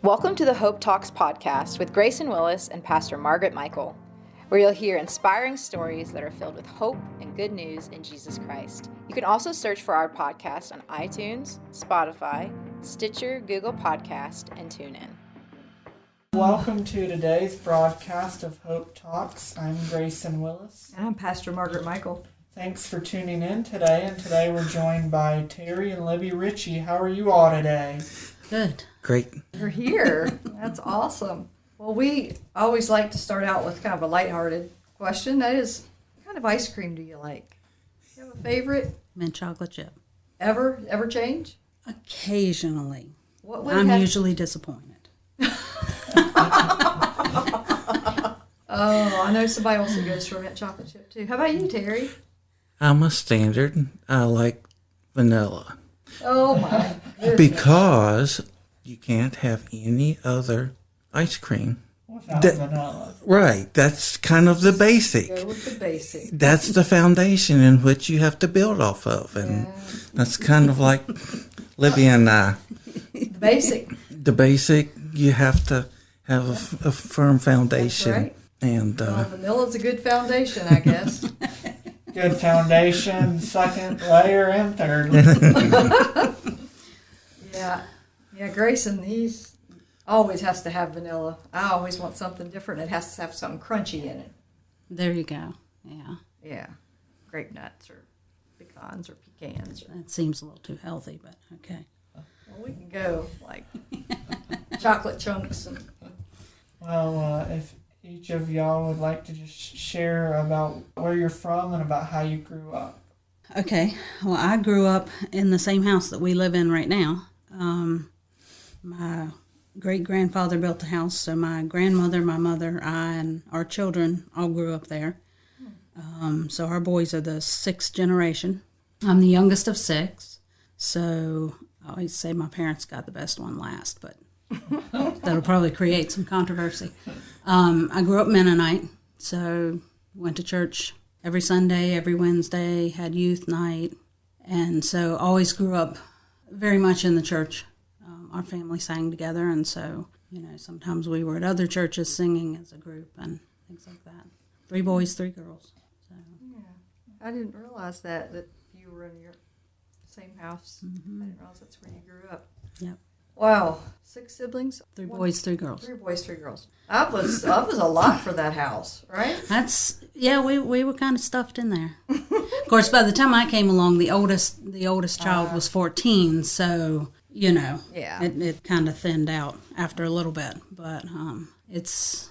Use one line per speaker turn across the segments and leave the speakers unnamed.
Welcome to the Hope Talks podcast with Grayson Willis and Pastor Margaret Michael, where you'll hear inspiring stories that are filled with hope and good news in Jesus Christ. You can also search for our podcast on iTunes, Spotify, Stitcher, Google Podcast, and TuneIn.
Welcome to today's broadcast of Hope Talks. I'm Grayson Willis.
And I'm Pastor Margaret Michael.
Thanks for tuning in today. And today we're joined by Terry and Libby Richie. How are you all today?
Good.
Great.
You're here. That's awesome. Well, we always like to start out with kind of a lighthearted question. That is, what kind of ice cream do you like? You have a favorite?
Mint chocolate chip.
Ever change?
Occasionally.
What would
I'm usually disappointed.
Oh, I know somebody else who goes for mint chocolate chip too. How about you, Terry?
I'm a standard. I like vanilla.
Oh my goodness.
Because you can't have any other ice cream.
Without
That-
vanilla.
Right. That's kind of the basic.
Go with the basic.
That's the foundation in which you have to build off of. And that's kind of like Libby and I.
The basic.
The basic, you have to have a firm foundation.
That's right.
And
Well, vanilla's a good foundation, I guess.
Good foundation, second layer, and third.
Yeah, Grayson, he's always has to have vanilla. I always want something different. It has to have something crunchy in it.
There you go. Yeah.
Yeah, grape nuts or pecans or pecans.
That seems a little too healthy, but okay.
Well, we can go like chocolate chunks. And
Well, if each of y'all would like to just share about where you're from and about how you grew up.
Okay. Well, I grew up in the same house that we live in right now. My great-grandfather built the house, so my grandmother, my mother, I, and our children all grew up there. So our boys are the sixth generation. I'm the youngest of six, so I always say my parents got the best one last, but that'll probably create some controversy. I grew up Mennonite, so went to church every Sunday, every Wednesday, had youth night, and so always grew up very much in the church. Our family sang together, and so, sometimes we were at other churches singing as a group and things like that. 3 boys, 3 girls. So.
I didn't realize that you were in your same house.
Mm-hmm.
I didn't realize that's where you grew up.
Yep.
Wow, 6 siblings.
3 boys, 3 girls.
3 boys, 3 girls. That was a lot for that house, right?
We were kind of stuffed in there. Of course, by the time I came along, the oldest child was 14, so it kind of thinned out after a little bit. But it's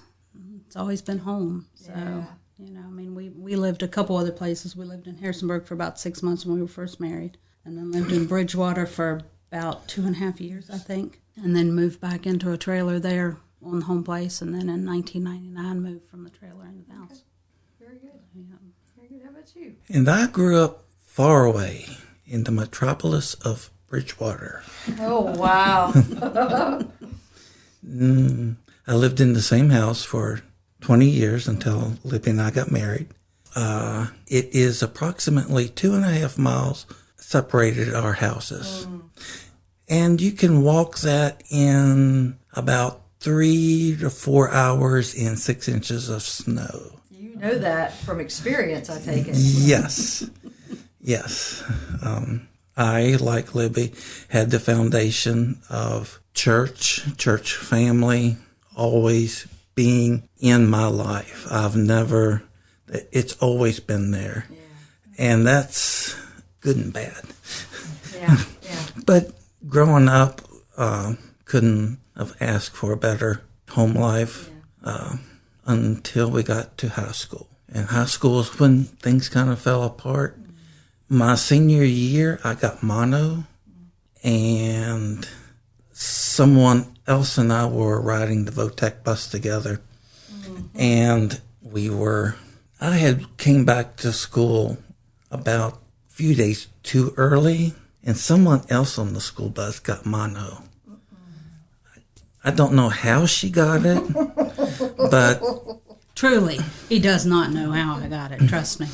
always been home. So we lived a couple other places. We lived in Harrisonburg for about 6 months when we were first married, and then lived in Bridgewater for about 2.5 years, I think, and then moved back into a trailer there on the home place, and then in 1999 moved from the trailer into the house.
Very good.
Yeah.
Very good. How about you?
And I grew up far away in the metropolis of Bridgewater.
Oh, wow.
I lived in the same house for 20 years until Libbie and I got married. It is approximately 2.5 miles separated our houses. And you can walk that in about 3 to 4 hours in 6 inches of snow.
You know that from experience, I take it.
Yes. Yes. I, like Libby, had the foundation of church family, always being in my life. It's always been there.
Yeah.
And that's good and bad.
Yeah.
But growing up, couldn't have asked for a better home life until we got to high school. And high school is when things kind of fell apart. My senior year, I got mono, and someone else and I were riding the VOTEC bus together. And I had came back to school about a few days too early, and someone else on the school bus got mono. I don't know how she got it, but...
Truly, he does not know how I got it, trust me.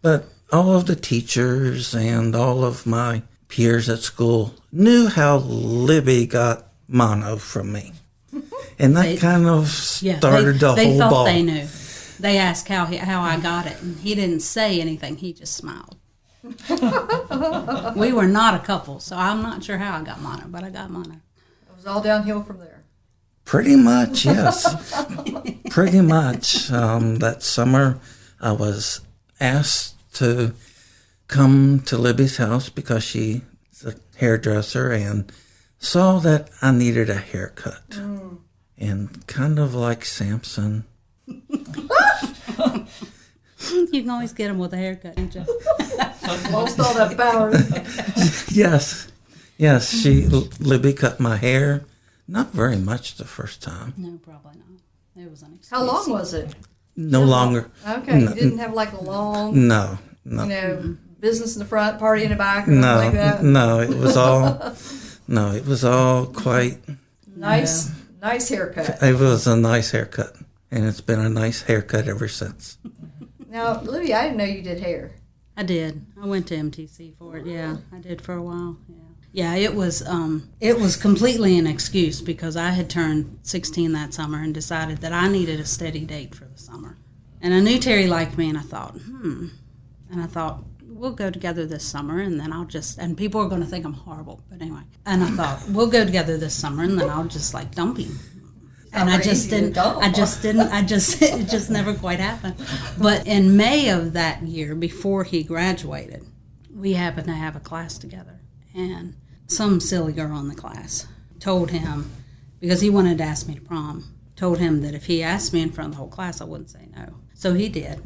But all of the teachers and all of my peers at school knew how Libby got mono from me. And that kind of started the
they
whole
thought
ball.
they knew. They asked how I got it, and he didn't say anything. He just smiled. We were not a couple, so I'm not sure how I got mono, but I got mono.
It was all downhill from there.
Pretty much, yes. Pretty much. That summer, I was asked to come to Libby's house because she's a hairdresser and saw that I needed a haircut. And kind of like Samson.
You can always get them with a haircut, can't you?
Lost all that power.
Yes. Libby cut my hair. Not very much the first time.
No, probably not. It was unexpected.
How long was it?
No longer.
Okay, you didn't have like a long,
No.
business in the front, party in the back, or anything like that?
No, it was all quite,
Nice haircut.
it was a nice haircut. And it's been a nice haircut ever since.
Now, Libby, I didn't know you did hair.
I did. I went to MTC for it. Yeah, I did for a while. Yeah, it was completely an excuse because I had turned 16 that summer and decided that I needed a steady date for the summer. And I knew Terry liked me, and I thought, we'll go together this summer, and then and people are going to think I'm horrible, but anyway. And I thought, we'll go together this summer, and then I'll just like dump him. And it just never quite happened. But in May of that year, before he graduated, we happened to have a class together. And some silly girl in the class told him, because he wanted to ask me to prom, told him that if he asked me in front of the whole class, I wouldn't say no. So he did.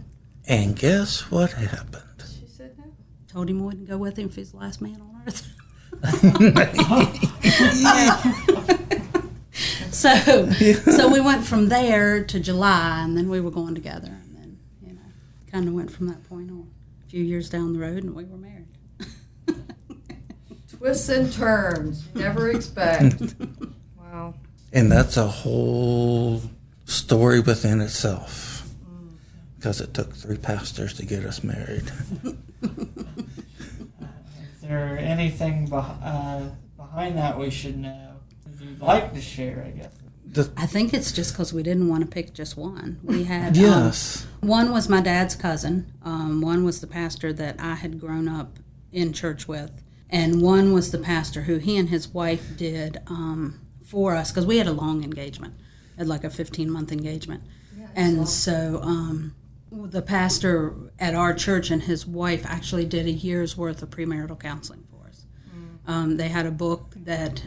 And
guess what happened?
She said no.
Told him I wouldn't go with him if he's the last man on earth. So we went from there to July, and then we were going together, and then kind of went from that point on. A few years down the road, and we were married.
Twists and turns, you never expect. Wow.
And that's a whole story within itself. Because it took 3 pastors to get us married.
Is there anything behind that we should know? You'd like to share, I guess.
I think it's just because we didn't want to pick just one. We had
yes.
One was my dad's cousin. One was the pastor that I had grown up in church with, and one was the pastor who he and his wife did for us because we had a long engagement, had like a 15-month engagement, and so the pastor at our church and his wife actually did a year's worth of premarital counseling for us. They had a book that.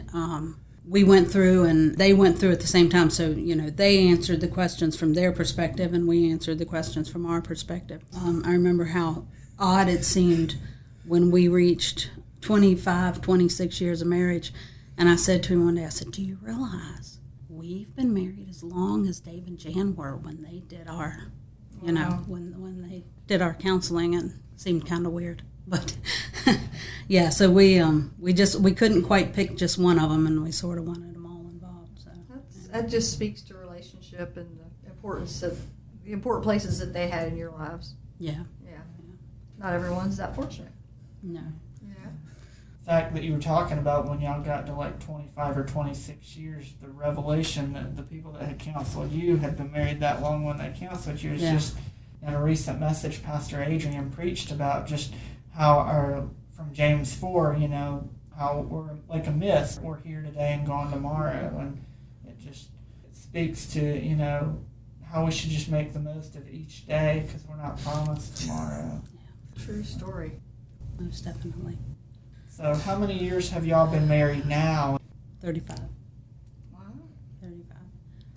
We went through and they went through at the same time. So, they answered the questions from their perspective and we answered the questions from our perspective. I remember how odd it seemed when we reached 25, 26 years of marriage. And I said to him one day, I said, do you realize we've been married as long as Dave and Jan were when they did our, when they did our counseling, and it seemed kind of weird. But yeah, so we couldn't quite pick just one of them, and we sort of wanted them all involved. So
that just speaks to relationship and the importance of the important places that they had in your lives.
Yeah.
Not everyone's that fortunate.
No.
Yeah.
The fact that you were talking about when y'all got to like 25 or 26 years, the revelation that the people that had counseled you had been married that long when they counseled you is just in a recent message Pastor Adrian preached about just how from James 4, how we're like a mist. We're here today and gone tomorrow. And it speaks to, how we should just make the most of each day because we're not promised tomorrow.
Yeah. True story.
Most definitely.
So how many years have y'all been married now?
35.
Wow.
35.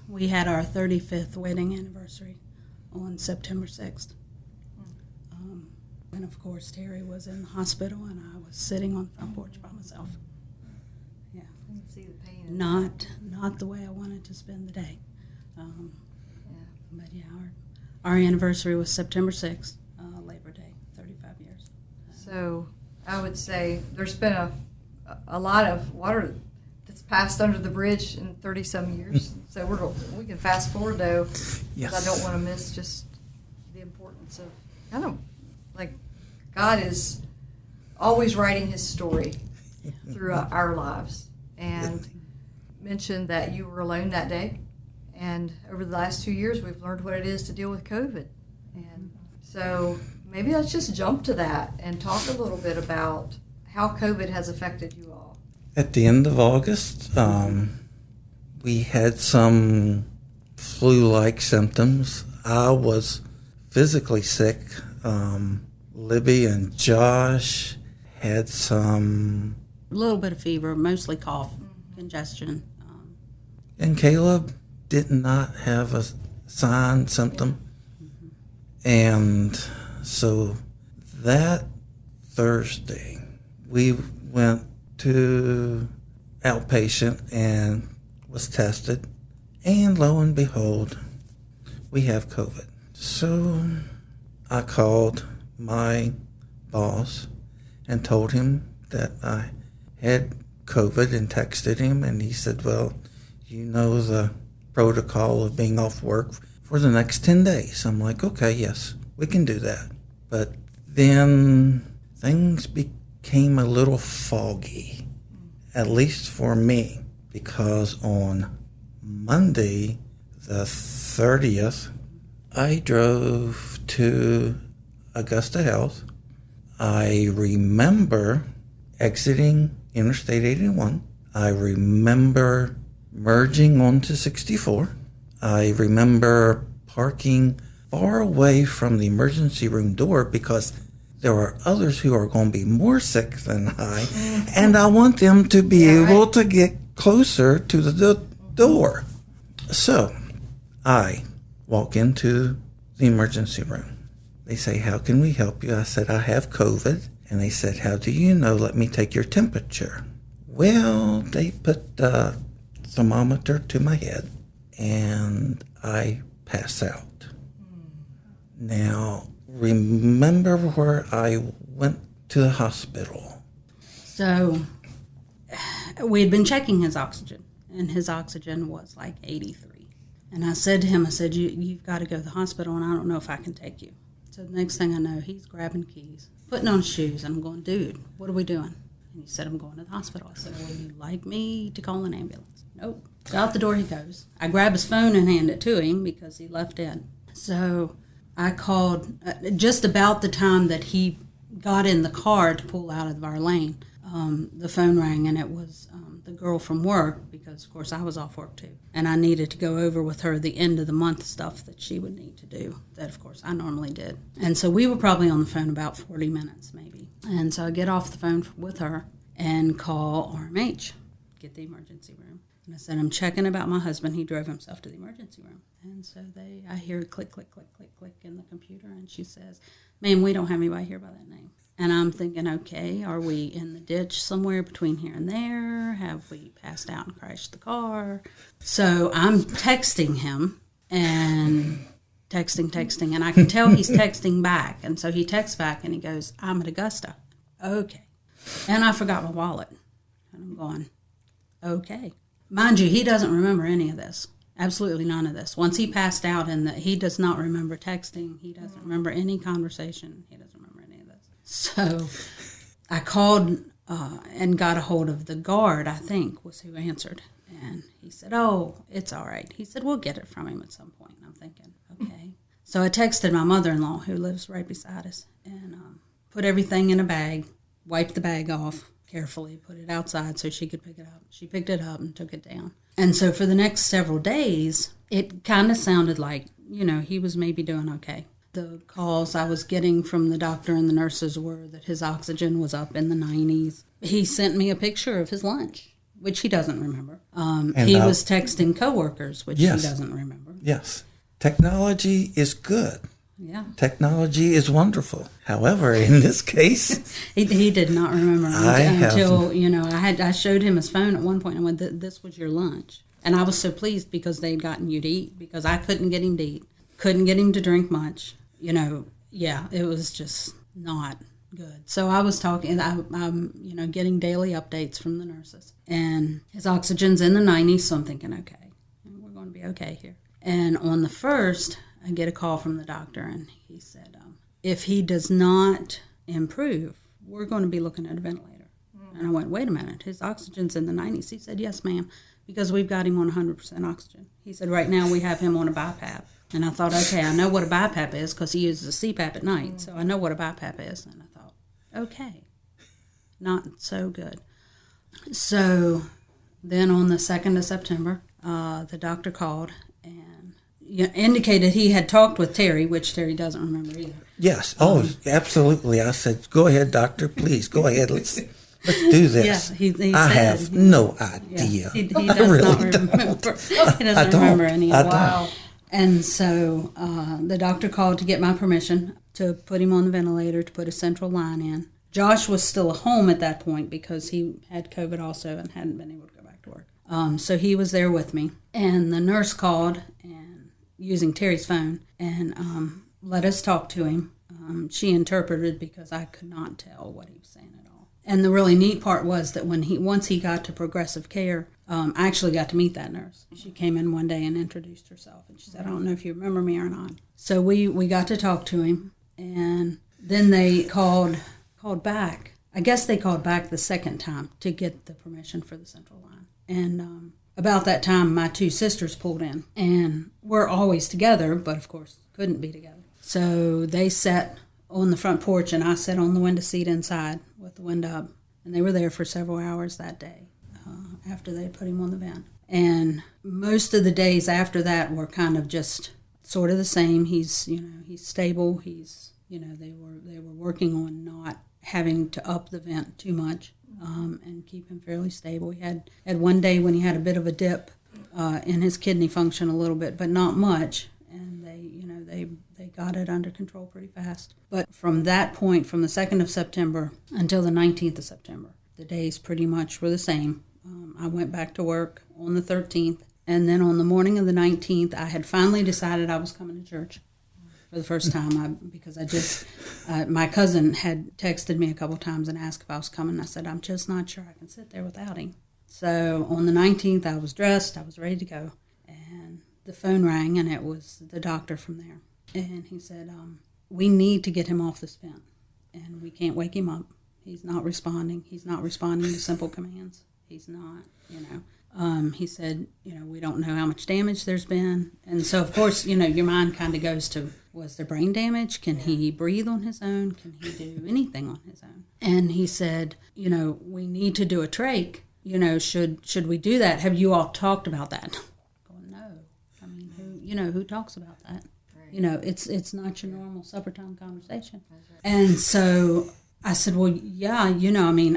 We had our 35th wedding anniversary on September 6th. And of course, Terry was in the hospital, and I was sitting on the front porch by myself. Yeah.
I can see the pain.
Not the way I wanted to spend the day. But yeah, our anniversary was September 6th, Labor Day, 35 years.
So I would say there's been a lot of water that's passed under the bridge in 30-some years. So we can fast forward though.
Yes.
I don't want to miss just the importance of God is always writing his story through our lives. And mentioned that you were alone that day. And over the last 2 years, we've learned what it is to deal with COVID. And so maybe let's just jump to that and talk a little bit about how COVID has affected you all.
At the end of August, we had some flu-like symptoms. I was physically sick. Libbie and Josh had some...
A little bit of fever, mostly cough, congestion.
And Caleb did not have a symptom. And so that Thursday, we went to outpatient and was tested. And lo and behold, we have COVID. So I called my boss and told him that I had COVID and texted him, and he said, well, you know the protocol of being off work for the next 10 days. I'm like, okay, yes, we can do that. But then things became a little foggy, at least for me, because on Monday, the 30th, I drove to Augusta Health. I remember exiting Interstate 81. I remember merging onto 64. I remember parking far away from the emergency room door because there are others who are going to be more sick than I, and I want them to be able to get closer to the door. So I walk into the emergency room. They say, how can we help you? I said, I have COVID. And they said, how do you know? Let me take your temperature. Well, they put the thermometer to my head, and I pass out. Now, remember where I went to the hospital?
So we had been checking his oxygen, and his oxygen was like 83. And I said to him, you've got to go to the hospital, and I don't know if I can take you. So the next thing I know, he's grabbing keys, putting on shoes, and I'm going, dude, what are we doing? And he said, I'm going to the hospital. I said, would you like me to call an ambulance? Nope. Out the door he goes. I grab his phone and hand it to him because he left it. So I called just about the time that he got in the car to pull out of our lane. The phone rang, and it was the girl from work, because, of course, I was off work, too. And I needed to go over with her the end of the month stuff that she would need to do, that, of course, I normally did. And so we were probably on the phone about 40 minutes, maybe. And so I get off the phone with her and call RMH, get the emergency room. And I said, I'm checking about my husband. He drove himself to the emergency room. And so I hear click, click, click, click, click in the computer, and she says, ma'am, we don't have anybody here by that name. And I'm thinking, okay, are we in the ditch somewhere between here and there? Have we passed out and crashed the car? So I'm texting him and texting, and I can tell he's texting back. And so he texts back, and he goes, I'm at Augusta. Okay. And I forgot my wallet. And I'm going, okay. Mind you, he doesn't remember any of this. Absolutely none of this. Once he passed out, and he does not remember texting. He doesn't remember any conversation. He doesn't remember any of this. So I called and got a hold of the guard, I think, was who answered. And he said, oh, it's all right. He said, we'll get it from him at some point. And I'm thinking, okay. So I texted my mother-in-law, who lives right beside us, and put everything in a bag, wiped the bag off carefully, put it outside so she could pick it up. She picked it up and took it down. And so for the next several days, it kind of sounded like, he was maybe doing okay. The calls I was getting from the doctor and the nurses were that his oxygen was up in the 90s. He sent me a picture of his lunch, which he doesn't remember. He was texting coworkers, which he doesn't remember.
Yes. Technology is good.
Yeah.
Technology is wonderful. However, in this case...
he did not remember until I showed him his phone at one point, and I went, this was your lunch. And I was so pleased because they had gotten you to eat, because I couldn't get him to eat, couldn't get him to drink much. It was just not good. So I was talking, I'm getting daily updates from the nurses. And his oxygen's in the 90s, so I'm thinking, okay, we're going to be okay here. And on the 1st, I get a call from the doctor, and he said, if he does not improve, we're going to be looking at a ventilator. And I went, wait a minute, his oxygen's in the 90s. He said, yes, ma'am, because we've got him on 100% oxygen. He said, right now we have him on a BiPAP. And I thought, okay, I know what a BiPAP is because he uses a CPAP at night, so I know what a BiPAP is. And I thought, okay, not so good. So then on the 2nd of September, the doctor called and indicated he had talked with Terry, which Terry doesn't remember either.
Yes. Absolutely. I said, go ahead, doctor, please, go ahead. Let's do this.
Yeah, he
I
said,
have no idea.
Yeah, he does not remember. He doesn't remember any of it.
Wow.
And so the doctor called to get my permission to put him on the ventilator, to put a central line in. Josh was still at home at that point because he had COVID also and hadn't been able to go back to work. So he was there with me. And the nurse called, and using Terry's phone, and let us talk to him. She interpreted because I could not tell what he was saying at all. And the really neat part was that once he got to progressive care, I actually got to meet that nurse. She came in one day and introduced herself, and she said, I don't know if you remember me or not. So we got to talk to him, and then they called back. I guess they called back the second time to get the permission for the central line. And about that time, my two sisters pulled in, and we're always together, but of course couldn't be together. So they sat on the front porch, and I sat on the window seat inside with the window up, and they were there for several hours that day after they put him on the vent. And most of the days after that were kind of just sort of the same. He's stable. They were working on not having to up the vent too much and keep him fairly stable. He had one day when he had a bit of a dip in his kidney function a little bit, but not much. And they got it under control pretty fast. But from that point, from the 2nd of September until the 19th of September, the days pretty much were the same. I went back to work on the 13th, and then on the morning of the 19th, I had finally decided I was coming to church for the first time because my cousin had texted me a couple times and asked if I was coming. I said, I'm just not sure I can sit there without him. So on the 19th, I was dressed, I was ready to go, and the phone rang, and it was the doctor from there. And he said, we need to get him off this vent, and we can't wake him up. He's not responding. He's not responding to simple commands. He's not, he said, we don't know how much damage there's been. And so, of course, your mind kind of goes to, was there brain damage? Can he breathe on his own? Can he do anything on his own? And he said, we need to do a trach. Should we do that? Have you all talked about that? Going, no. I mean, who talks about that? Right. It's not your normal supper time conversation. Right. And so I said, well, yeah,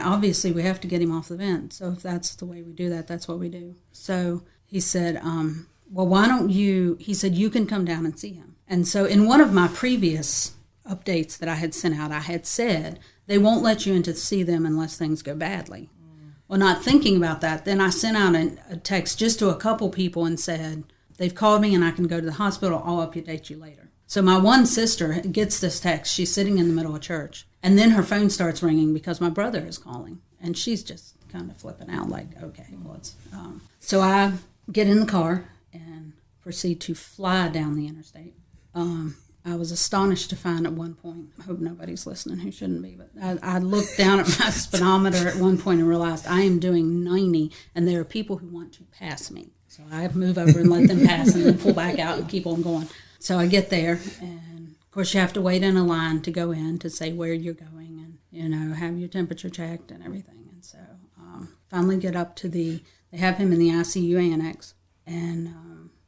obviously we have to get him off the vent. So if that's the way we do that, that's what we do. So he said, well, why don't he said, you can come down and see him. And so in one of my previous updates that I had sent out, I had said, they won't let you in to see them unless things go badly. Well, not thinking about that, then I sent out a text just to a couple people and said, they've called me and I can go to the hospital. I'll update you later. So my one sister gets this text. She's sitting in the middle of church. And then her phone starts ringing because my brother is calling. And she's just kind of flipping out like, okay, well, it's... So I get in the car and proceed to fly down the interstate. I was astonished to find at one point, I hope nobody's listening who shouldn't be, but I looked down at my speedometer at one point and realized I am doing 90, and there are people who want to pass me. So I move over and let them pass and then pull back out and keep on going. So I get there, and of course you have to wait in a line to go in to say where you're going and, have your temperature checked and everything. And so finally get up to they have him in the ICU annex, and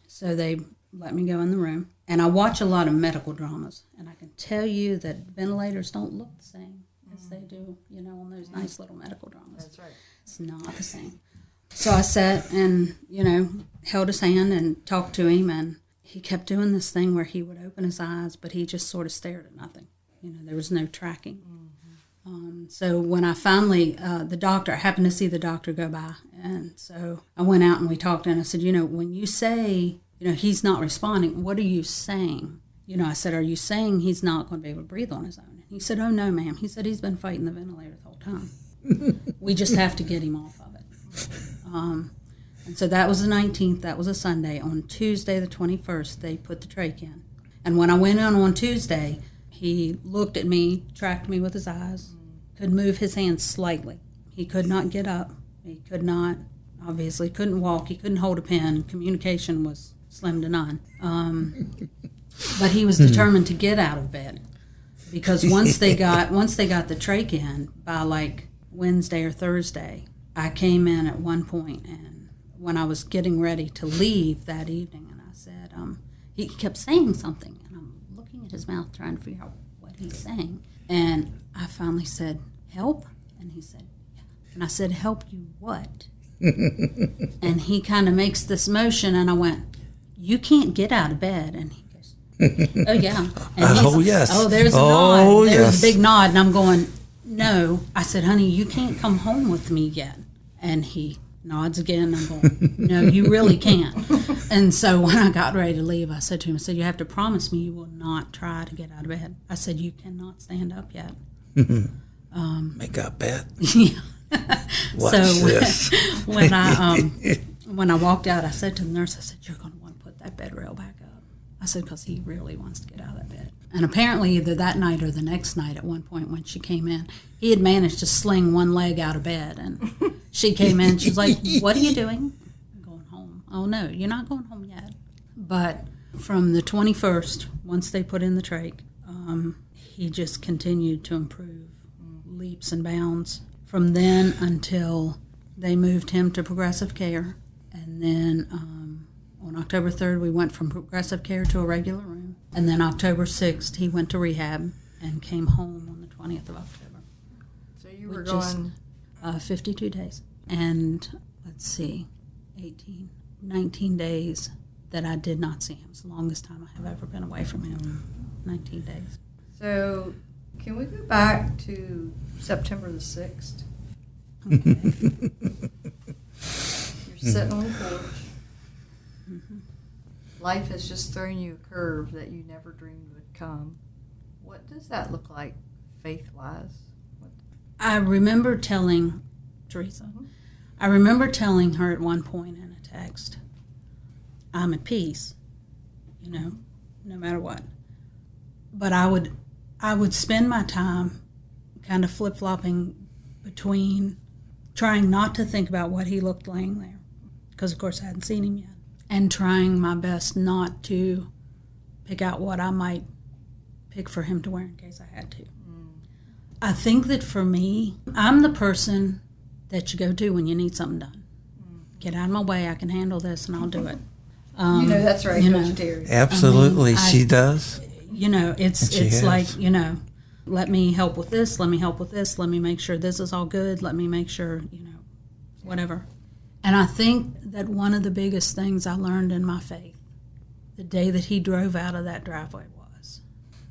so they let me go in the room. And I watch a lot of medical dramas, and I can tell you that ventilators don't look the same as they do, on those nice little medical dramas.
That's right.
It's not the same. So I sat and, held his hand and talked to him, and he kept doing this thing where he would open his eyes, but he just sort of stared at nothing. There was no tracking. Mm-hmm. So when I finally, I happened to see the doctor go by, and so I went out and we talked, and I said, when you say, he's not responding, what are you saying? I said, are you saying he's not going to be able to breathe on his own? And he said, oh, no, ma'am. He said he's been fighting the ventilator the whole time. We just have to get him off of it. And so that was the 19th. That was a Sunday. On Tuesday, the 21st, they put the trach in. And when I went in on Tuesday, he looked at me, tracked me with his eyes, could move his hands slightly, He could not get up. He could not, obviously couldn't walk. He couldn't hold a pen. Communication was slim to none. But he was determined to get out of bed, because once they got the trach in, by like Wednesday or Thursday, I came in at one point, and when I was getting ready to leave that evening, and I said, he kept saying something, and I'm looking at his mouth trying to figure out what he's saying, and I finally said, "Help?" And he said, "Yeah." And I said, "Help you what?" And he kind of makes this motion, and I went, "You can't get out of bed." And he goes, "Oh yeah." And
yes.
Oh, there's a nod. There's a big nod, and I'm going, "No." I said, "Honey, you can't come home with me yet." And he nods again. I'm going, "No, you really can't." And so when I got ready to leave, I said to him, "You have to promise me you will not try to get out of bed." I said, "You cannot stand up yet."
Make a bet.
Yeah.
Watch
So
this.
when I walked out, I said to the nurse, I said, "You're going to want to put that bed rail back up." I said, because he really wants to get out of that bed. And apparently either that night or the next night, at one point when she came in, he had managed to sling one leg out of bed. And she came in, she's like, "What are you doing?" "I'm going home." "Oh, no, you're not going home yet." But from the 21st, once they put in the trach, he just continued to improve leaps and bounds. From then until they moved him to progressive care. And then on October 3rd, we went from progressive care to a regular room. And then October 6th, he went to rehab and came home on the 20th of October.
So you were gone
52 days. And let's see, 19 days that I did not see him. It's the longest time I have ever been away from him, 19 days.
So can we go back to September the 6th?
Okay.
You're sitting on the porch. Mm-hmm. Life has just thrown you a curve that you never dreamed would come. What does that look like faith-wise?
I remember telling Teresa, I remember telling her at one point in a text, "I'm at peace, no matter what." But I would spend my time kind of flip-flopping between trying not to think about what he looked laying there, because of course I hadn't seen him yet, and trying my best not to pick out what I might pick for him to wear in case I had to. I think that for me, I'm the person that you go to when you need something done. Get out of my way, I can handle this and I'll do it.
That's right, don't you, Terry?
Absolutely, she does.
It's like, let me help with this, let me help with this, let me make sure this is all good, let me make sure, whatever. And I think that one of the biggest things I learned in my faith, the day that he drove out of that driveway, was,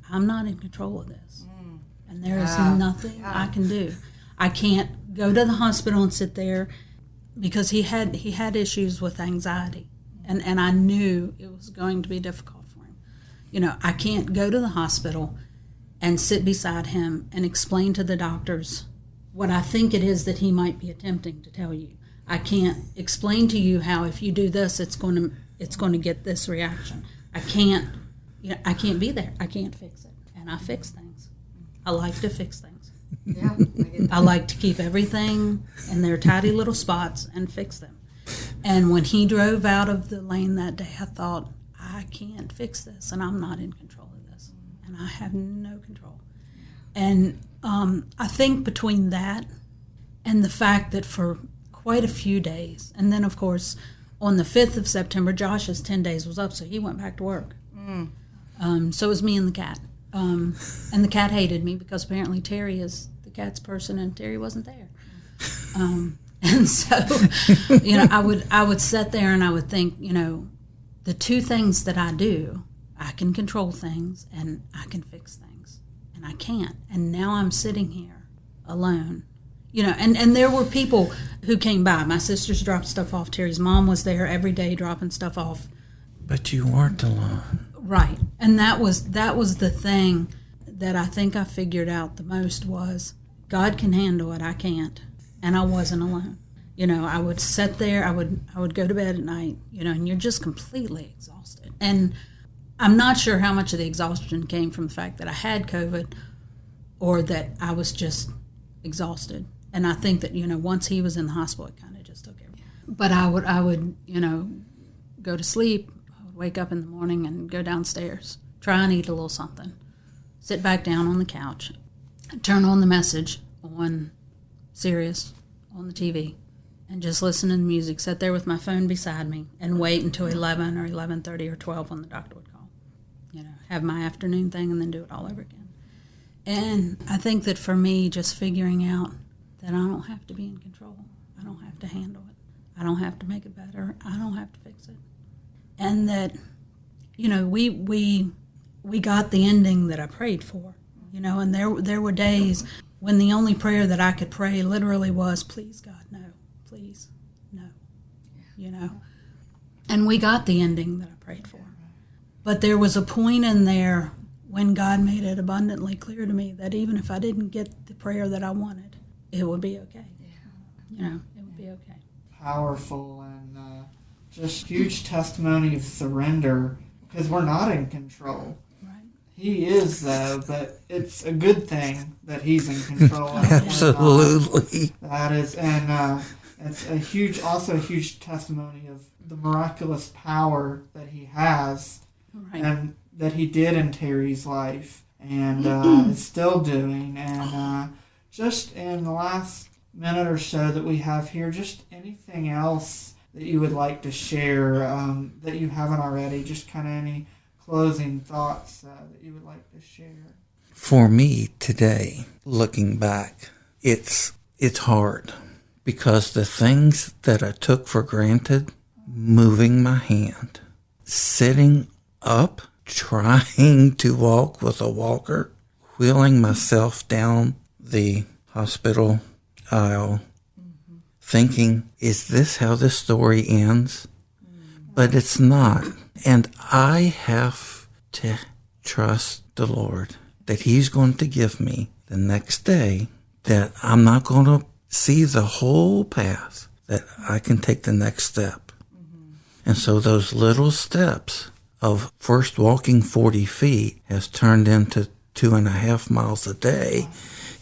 I'm not in control of this. And there is nothing I can do. I can't go to the hospital and sit there, because he had issues with anxiety. And I knew it was going to be difficult for him. I can't go to the hospital and sit beside him and explain to the doctors what I think it is that he might be attempting to tell you. I can't explain to you how if you do this, it's going to get this reaction. I can't be there. I can't fix it. And I fix things. I like to fix things.
Yeah, I get that.
I like to keep everything in their tidy little spots and fix them. And when he drove out of the lane that day, I thought, I can't fix this, and I'm not in control of this, and I have no control. And I think between that and the fact that for quite a few days, and then of course on the 5th of September, Josh's 10 days was up, so he went back to work. So it was me and the cat. And the cat hated me because apparently Terry is the cat's person and Terry wasn't there. And so, I would sit there and I would think, the two things that I do, I can control things and I can fix things, and I can't. And now I'm sitting here alone, and there were people who came by. My sisters dropped stuff off. Terry's mom was there every day dropping stuff off.
But you weren't alone.
Right. And that was the thing that I think I figured out the most was God can handle it, I can't. And I wasn't alone. I would sit there, I would go to bed at night, and you're just completely exhausted. And I'm not sure how much of the exhaustion came from the fact that I had COVID or that I was just exhausted. And I think that, once he was in the hospital, it kind of just took everything. But I would, go to sleep. I would wake up in the morning and go downstairs, try and eat a little something, sit back down on the couch, turn on the message on Sirius on the TV, and just listen to the music, sit there with my phone beside me, and wait until 11 or 11:30 or 12 when the doctor would call. Have my afternoon thing and then do it all over again. And I think that for me, just figuring out that I don't have to be in control. I don't have to handle it. I don't have to make it better. I don't have to fix it. And that, we got the ending that I prayed for, and there were days when the only prayer that I could pray literally was, please, God, no, please, no, And we got the ending that I prayed for. But there was a point in there when God made it abundantly clear to me that even if I didn't get the prayer that I wanted, it would be okay. It would be okay.
Powerful and just huge testimony of surrender, because we're not in control.
Right.
He is, though, but it's a good thing that he's in control.
Absolutely.
That is, and it's also a huge testimony of the miraculous power that he has,
Right.
and that he did in Terry's life, and is still doing. And just in the last minute or so that we have here, just anything else that you would like to share that you haven't already, just kind of any closing thoughts that you would like to share.
For me today, looking back, it's hard because the things that I took for granted, moving my hand, sitting up, trying to walk with a walker, wheeling myself down the hospital aisle, thinking, is this how this story ends? But it's not. And I have to trust the Lord that he's going to give me the next day, that I'm not going to see the whole path, that I can take the next step. And so those little steps of first walking 40 feet has turned into 2.5 miles a day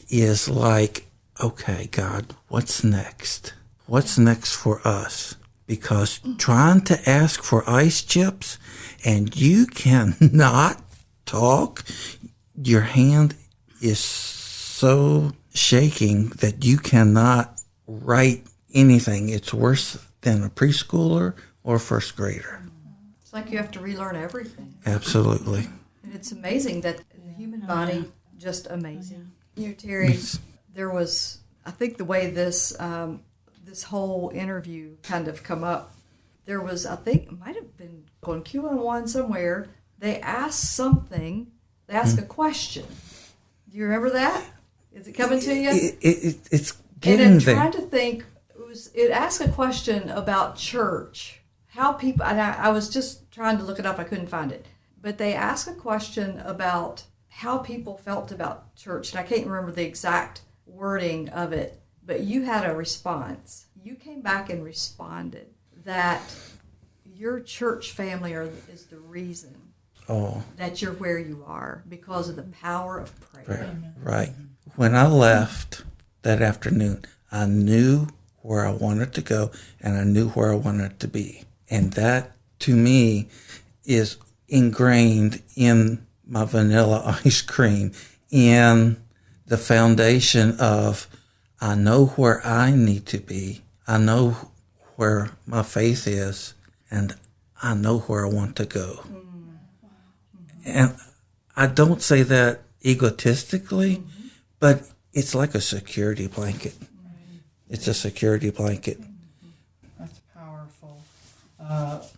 is like, okay, God, what's next? What's next for us? Because trying to ask for ice chips and you cannot talk, your hand is so shaking that you cannot write anything. It's worse than a preschooler or first grader.
It's like you have to relearn everything.
Absolutely.
And it's amazing that the human body, just amazing. Terry, there was, I think the way this this whole interview kind of come up, there was, I think, it might have been on Q1 somewhere, they asked something, they asked a question. Do you remember that? Is it coming to you?
It's getting there.
And I'm trying to think, it asked a question about church. How people, and I was just trying to look it up, I couldn't find it. But they asked a question about how people felt about church. And I can't remember the exact wording of it, but you had a response. You came back and responded that your church family is the reason that you're where you are, because of the power of prayer.
Right. When I left that afternoon, I knew where I wanted to go and I knew where I wanted to be. And that, to me, is ingrained in my vanilla ice cream, in the foundation of, I know where I need to be, I know where my faith is, and I know where I want to go. And I don't say that egotistically, but it's like a security blanket. It's a security blanket.
That's powerful.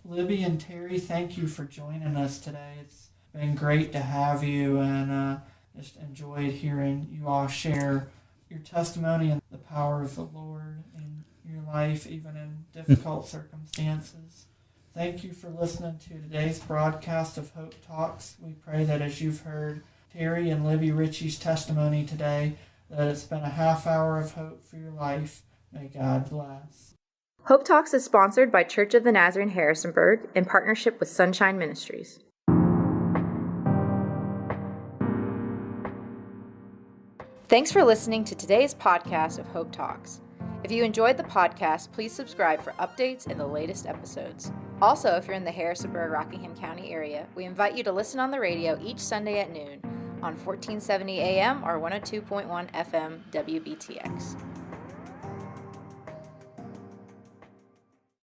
Libby and Terry, thank you for joining us today. It's been great to have you, and just enjoyed hearing you all share your testimony and the power of the Lord in your life, even in difficult circumstances. Thank you for listening to today's broadcast of Hope Talks. We pray that as you've heard Terry and Libby Richie's testimony today, that it's been a half hour of hope for your life. May God bless.
Hope Talks is sponsored by Church of the Nazarene Harrisonburg in partnership with Sunshine Ministries. Thanks for listening to today's podcast of Hope Talks. If you enjoyed the podcast, please subscribe for updates and the latest episodes. Also, if you're in the Harrisonburg-Rockingham County area, we invite you to listen on the radio each Sunday at noon on 1470 AM or 102.1 FM WBTX.